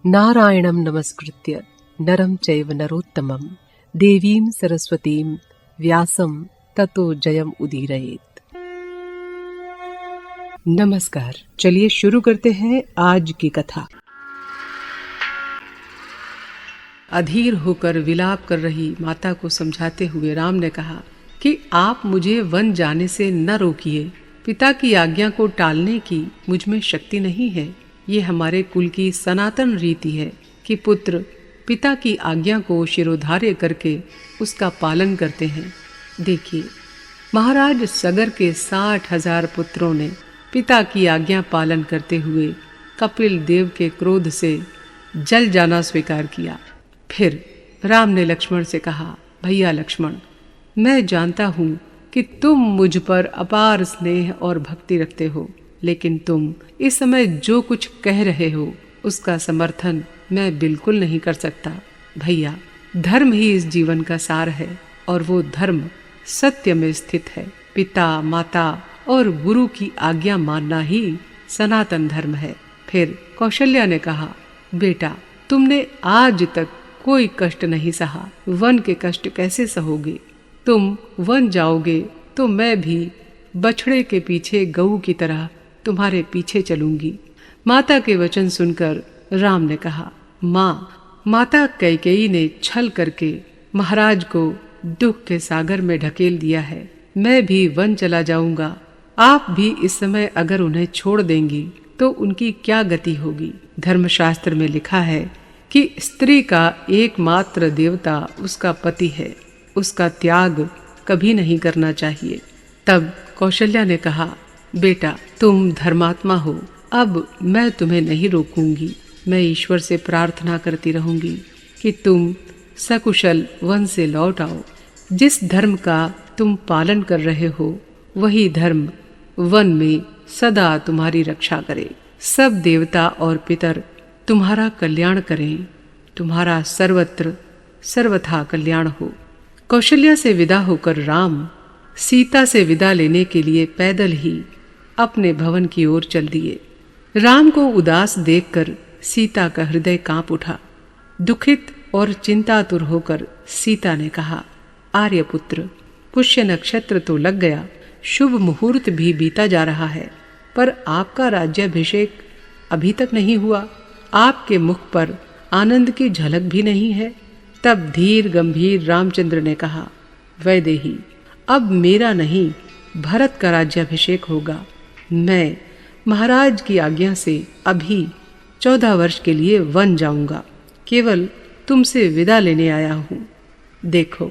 नारायणं नमस्कृत्य नरं चैव नरोत्तमं देवीं सरस्वतीं व्यासं ततो जयम उदीरयेत्। नमस्कार, चलिए शुरू करते हैं आज की कथा। अधीर होकर विलाप कर रही माता को समझाते हुए राम ने कहा कि आप मुझे वन जाने से न रोकिए। पिता की आज्ञा को टालने की मुझ में शक्ति नहीं है। ये हमारे कुल की सनातन रीति है कि पुत्र पिता की आज्ञा को शिरोधार्य करके उसका पालन करते हैं। देखिए, महाराज सगर के 60,000 पुत्रों ने पिता की आज्ञा पालन करते हुए कपिल देव के क्रोध से जल जाना स्वीकार किया। फिर राम ने लक्ष्मण से कहा, भैया लक्ष्मण, मैं जानता हूँ कि तुम मुझ पर अपार स्नेह और भक्ति रखते हो, लेकिन तुम इस समय जो कुछ कह रहे हो उसका समर्थन मैं बिल्कुल नहीं कर सकता। भैया, धर्म ही इस जीवन का सार है और वो धर्म सत्य में स्थित है। पिता, माता और गुरु की आज्ञा मानना ही सनातन धर्म है। फिर कौशल्या ने कहा, बेटा, तुमने आज तक कोई कष्ट नहीं सहा, वन के कष्ट कैसे सहोगे? तुम वन जाओगे तो मैं भी बछड़े के पीछे गऊ की तरह तुम्हारे पीछे चलूंगी। माता के वचन सुनकर राम ने कहा, माँ, माता कैकेयी ने छल करके महाराज को दुख के सागर में ढकेल दिया है। मैं भी वन चला जाऊंगा। आप भी इस समय अगर उन्हें छोड़ देंगी तो उनकी क्या गति होगी? धर्मशास्त्र में लिखा है कि स्त्री का एकमात्र देवता उसका पति है, उसका त्याग कभी नहीं करना चाहिए। तब कौशल्या ने कहा, बेटा, तुम धर्मात्मा हो, अब मैं तुम्हें नहीं रोकूंगी। मैं ईश्वर से प्रार्थना करती रहूंगी कि तुम सकुशल वन से लौट आओ। जिस धर्म का तुम पालन कर रहे हो वही धर्म वन में सदा तुम्हारी रक्षा करे। सब देवता और पितर तुम्हारा कल्याण करें। तुम्हारा सर्वत्र सर्वथा कल्याण हो। कौशल्या से विदा होकर राम सीता से विदा लेने के लिए पैदल ही अपने भवन की ओर चल दिए। राम को उदास देखकर सीता का हृदय कांप उठा। दुखित और चिंतातुर होकर सीता ने कहा, आर्यपुत्र, पुष्य नक्षत्र तो लग गया, शुभ मुहूर्त भी बीता जा रहा है, पर आपका राज्याभिषेक अभी तक नहीं हुआ। आपके मुख पर आनंद की झलक भी नहीं है। तब धीर गंभीर रामचंद्र ने कहा, वैदेही, अब मेरा नहीं भरत का राज्याभिषेक होगा। मैं महाराज की आज्ञा से अभी 14 वर्ष के लिए वन जाऊंगा। केवल तुमसे विदा लेने आया हूँ। देखो,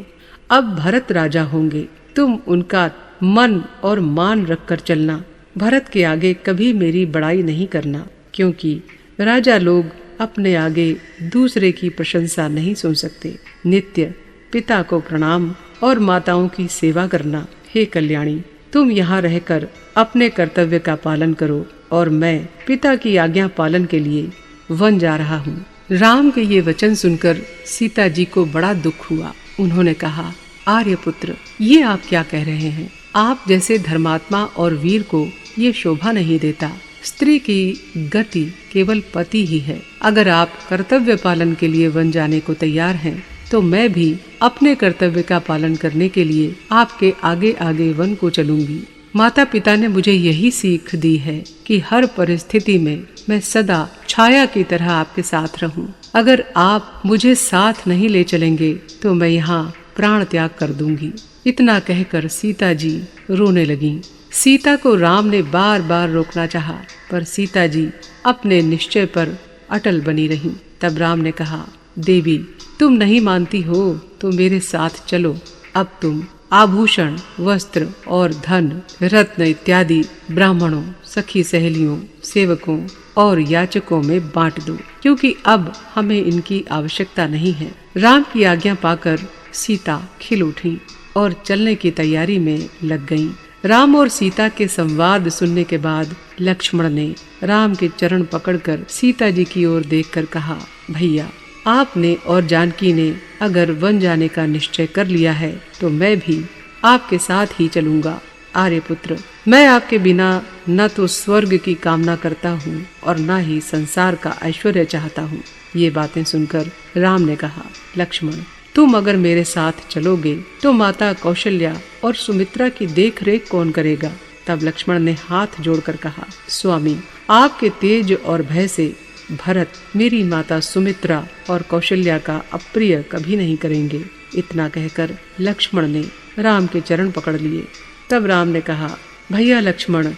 अब भरत राजा होंगे। तुम उनका मन और मान रखकर चलना। भरत के आगे कभी मेरी बड़ाई नहीं करना, क्योंकि राजा लोग अपने आगे दूसरे की प्रशंसा नहीं सुन सकते। नित्य पिता को प्रणाम और माताओं की सेवा करना। हे कल्याणी, तुम यहाँ रहकर अपने कर्तव्य का पालन करो और मैं पिता की आज्ञा पालन के लिए वन जा रहा हूँ। राम के ये वचन सुनकर सीता जी को बड़ा दुख हुआ। उन्होंने कहा, आर्यपुत्र, ये आप क्या कह रहे हैं? आप जैसे धर्मात्मा और वीर को ये शोभा नहीं देता। स्त्री की गति केवल पति ही है। अगर आप कर्तव्य पालन के लिए वन जाने को तैयार हैं, तो मैं भी अपने कर्तव्य का पालन करने के लिए आपके आगे आगे वन को चलूंगी। माता पिता ने मुझे यही सीख दी है कि हर परिस्थिति में मैं सदा छाया की तरह आपके साथ रहूं। अगर आप मुझे साथ नहीं ले चलेंगे तो मैं यहाँ प्राण त्याग कर दूंगी। इतना कहकर सीता जी रोने लगीं। सीता को राम ने बार बार रोकना चाहा, पर सीता जी अपने निश्चय पर अटल बनी रहीं। तब राम ने कहा, देवी, तुम नहीं मानती हो तो मेरे साथ चलो। अब तुम आभूषण, वस्त्र और धन, रत्न इत्यादि ब्राह्मणों, सखी सहेलियों, सेवकों और याचकों में बांट दो, क्योंकि अब हमें इनकी आवश्यकता नहीं है। राम की आज्ञा पाकर सीता खिल उठी और चलने की तैयारी में लग गईं। राम और सीता के संवाद सुनने के बाद लक्ष्मण ने राम के चरण पकड़कर सीता जी की ओर देखकर कहा, भैया, आपने और जानकी ने अगर वन जाने का निश्चय कर लिया है तो मैं भी आपके साथ ही चलूंगा। आर्यपुत्र, मैं आपके बिना न तो स्वर्ग की कामना करता हूँ और न ही संसार का ऐश्वर्य चाहता हूँ। ये बातें सुनकर राम ने कहा, लक्ष्मण, तुम अगर मेरे साथ चलोगे तो माता कौशल्या और सुमित्रा की देख रेख कौन करेगा? तब लक्ष्मण ने हाथ जोड़कर कहा, स्वामी, आपके तेज और भय से भरत मेरी माता सुमित्रा और कौशल्या का अप्रिय कभी नहीं करेंगे। इतना कहकर लक्ष्मण ने राम के चरण पकड़ लिए। तब राम ने कहा, भैया लक्ष्मण,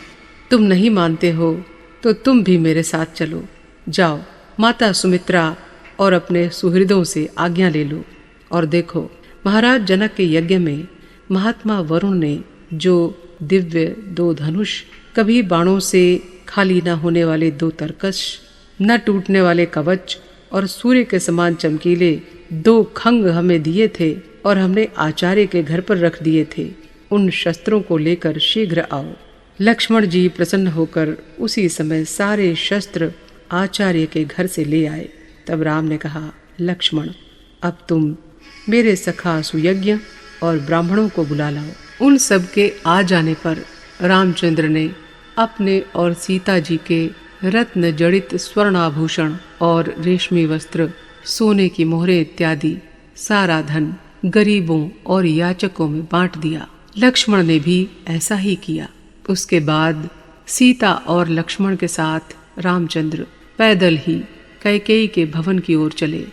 तुम नहीं मानते हो तो तुम भी मेरे साथ चलो। जाओ, माता सुमित्रा और अपने सुहृदों से आज्ञा ले लो और देखो, महाराज जनक के यज्ञ में महात्मा वरुण ने जो दिव्य 2 धनुष, कभी बाणों से खाली न होने वाले 2 तरकश, न टूटने वाले कवच और सूर्य के समान चमकीले 2 खंग हमें दिए थे और हमने आचार्य के घर पर रख दिए थे, उन शस्त्रों को लेकर शीघ्र आओ। लक्ष्मण जी प्रसन्न होकर उसी समय सारे शस्त्र आचार्य के घर से ले आए। तब राम ने कहा, लक्ष्मण, अब तुम मेरे सखा सुयज्ञ और ब्राह्मणों को बुला लाओ। उन सब के आ जाने पर रामचंद्र ने अपने और सीता जी के रत्न जड़ित स्वर्णाभूषण और रेशमी वस्त्र, सोने की मोहरें इत्यादि सारा धन गरीबों और याचकों में बांट दिया। लक्ष्मण ने भी ऐसा ही किया। उसके बाद सीता और लक्ष्मण के साथ रामचंद्र पैदल ही कैकेयी के भवन की ओर चले।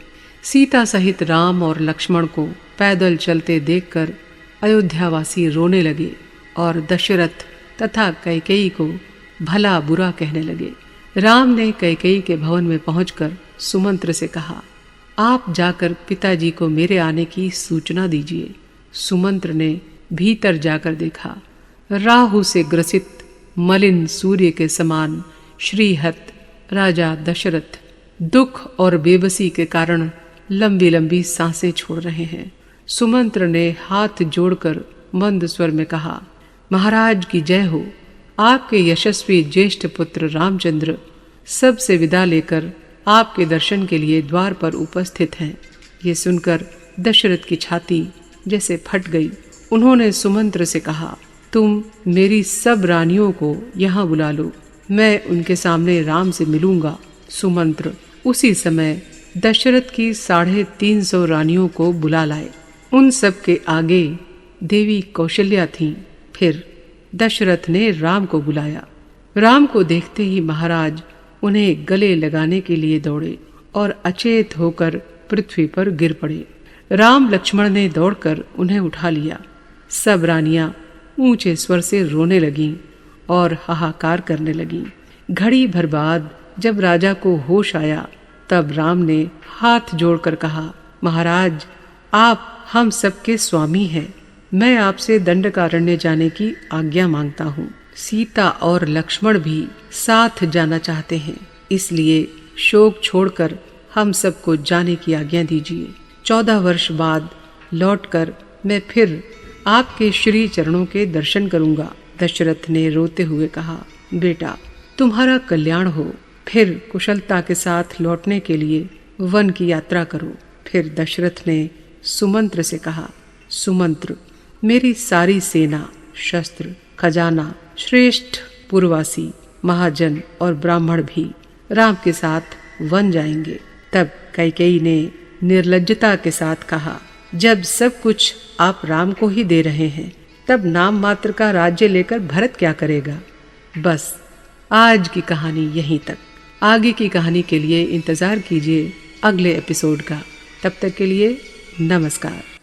सीता सहित राम और लक्ष्मण को पैदल चलते देखकर अयोध्यावासी रोने लगे और दशरथ तथा कैकेयी को भला बुरा कहने लगे। राम ने कैकेयी के भवन में पहुंचकर सुमंत्र से कहा, आप जाकर पिताजी को मेरे आने की सूचना दीजिए। सुमंत्र ने भीतर जाकर देखा, राहु से ग्रसित मलिन सूर्य के समान श्रीहत राजा दशरथ दुख और बेबसी के कारण लंबी लंबी सांसें छोड़ रहे हैं। सुमंत्र ने हाथ जोड़कर मंद स्वर में कहा, महाराज की जय हो। आपके यशस्वी ज्येष्ठ पुत्र रामचंद्र सबसे विदा लेकर आपके दर्शन के लिए द्वार पर उपस्थित हैं। ये सुनकर दशरथ की छाती जैसे फट गई। उन्होंने सुमंत्र से कहा, तुम मेरी सब रानियों को यहाँ बुला लो, मैं उनके सामने राम से मिलूंगा। सुमंत्र उसी समय दशरथ की 350 रानियों को बुला लाए। उन सब के आगे देवी कौशल्या थीं। फिर दशरथ ने राम को बुलाया। राम को देखते ही महाराज उन्हें गले लगाने के लिए दौड़े और अचेत होकर पृथ्वी पर गिर पड़े। राम लक्ष्मण ने दौड़कर उन्हें उठा लिया। सब रानियां ऊंचे स्वर से रोने लगीं और हाहाकार करने लगीं। घड़ी भर बाद जब राजा को होश आया तब राम ने हाथ जोड़कर कहा, महाराज, आप हम सबके स्वामी हैं। मैं आपसे दंडकारण्य जाने की आज्ञा मांगता हूँ। सीता और लक्ष्मण भी साथ जाना चाहते हैं, इसलिए शोक छोड़कर हम सबको जाने की आज्ञा दीजिए। 14 वर्ष बाद लौटकर मैं फिर आपके श्री चरणों के दर्शन करूंगा। दशरथ ने रोते हुए कहा, बेटा, तुम्हारा कल्याण हो। फिर कुशलता के साथ लौटने के लिए वन की यात्रा करो। फिर दशरथ ने सुमंत्र से कहा, सुमंत्र, मेरी सारी सेना, शस्त्र, खजाना, श्रेष्ठ पुरवासी, महाजन और ब्राह्मण भी राम के साथ वन जाएंगे। तब कैकेयी ने निर्लज्जता के साथ कहा, जब सब कुछ आप राम को ही दे रहे हैं, तब नाम मात्र का राज्य लेकर भरत क्या करेगा। बस आज की कहानी यहीं तक। आगे की कहानी के लिए इंतजार कीजिए अगले एपिसोड का। तब तक के लिए नमस्कार।